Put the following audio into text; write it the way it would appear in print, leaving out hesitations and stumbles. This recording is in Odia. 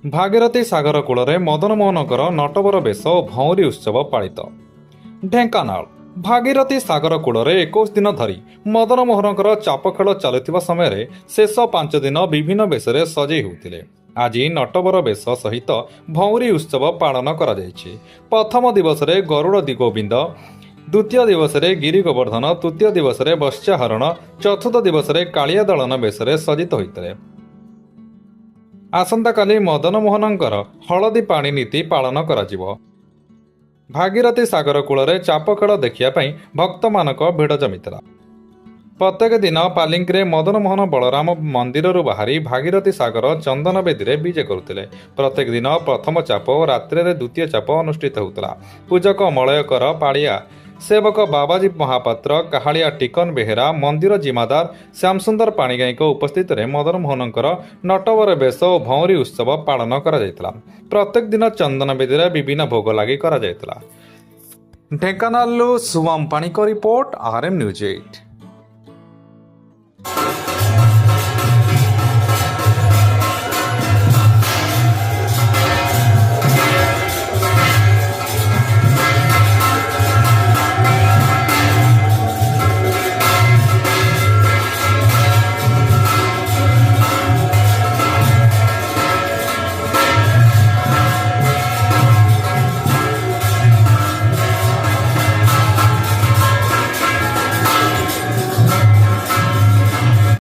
ଭାଗୀରଥୀ ସାଗର କୂଳରେ ମଦନମୋହନଙ୍କର ନଟବର ବେଶ ଓ ଭଉଁରୀ ଉତ୍ସବ ପାଳିତ। ଢେଙ୍କାନାଳ ଭାଗୀରଥୀ ସାଗର କୂଳରେ 21 ଦିନ ଧରି ମଦନମୋହନଙ୍କର ଚାପଖେଳ ଚାଲୁଥିବା ସମୟରେ ଶେଷ 5 ଦିନ ବିଭିନ୍ନ ବେଶରେ ସଜେଇ ହେଉଥିଲେ। ଆଜି ନଟବର ବେଶ ସହିତ ଭଉଁରୀ ଉତ୍ସବ ପାଳନ କରାଯାଇଛି। ପ୍ରଥମ ଦିବସରେ ଗରୁଡ଼ ଗୋବିନ୍ଦ, ଦ୍ୱିତୀୟ ଦିବସରେ ଗିରି ଗୋବର୍ଦ୍ଧନ, ତୃତୀୟ ଦିବସରେ ବତ୍ସ୍ୟାହରଣ, ଚତୁର୍ଥ ଦିବସରେ କାଳିଆ ଦଳନ ବେଶରେ ସଜ୍ଜିତ ହୋଇଥିଲେ। ଆସନ୍ତାକାଲି ମଦନମୋହନଙ୍କର ହଳଦୀ ପାଣି ନୀତି ପାଳନ କରାଯିବ। ଭାଗୀରଥୀ ସାଗର କୂଳରେ ଚାପଖେଳ ଦେଖିବା ପାଇଁ ଭକ୍ତମାନଙ୍କ ଭିଡ଼ ଜମିଥିଲା। ପ୍ରତ୍ୟେକ ଦିନ ପାଲିଙ୍କିରେ ମଦନମୋହନ ବଳରାମ ମନ୍ଦିରରୁ ବାହାରି ଭାଗୀରଥୀ ସାଗର ଚନ୍ଦନ ବେଦୀରେ ବିଜେ କରୁଥିଲେ। ପ୍ରତ୍ୟେକ ଦିନ ପ୍ରଥମ ଚାପ ଓ ରାତ୍ରିରେ ଦ୍ୱିତୀୟ ଚାପ ଅନୁଷ୍ଠିତ ହେଉଥିଲା। ପୂଜକ ମଳୟକର, ପାଳିଆ ସେବକ ବାବାଜୀ ମହାପାତ୍ର, କାହାଳିଆ ଟିକନ ବେହେରା, ମନ୍ଦିର ଜିମାଦାର ଶ୍ୟାମସୁନ୍ଦର ପାଣିଗ୍ରାହୀଙ୍କ ଉପସ୍ଥିତିରେ ମଦନମୋହନଙ୍କର ନଟବର ବେଶ ଓ ଭଉଁରୀ ଉତ୍ସବ ପାଳନ କରାଯାଇଥିଲା। ପ୍ରତ୍ୟେକ ଦିନ ଚନ୍ଦନ ବେଦୀରେ ବିଭିନ୍ନ ଭୋଗ ଲାଗି କରାଯାଇଥିଲା। ଢେଙ୍କାନାଳରୁ ଶୁଭମ ପାଣିକ ରିପୋର୍ଟ, RM News 8।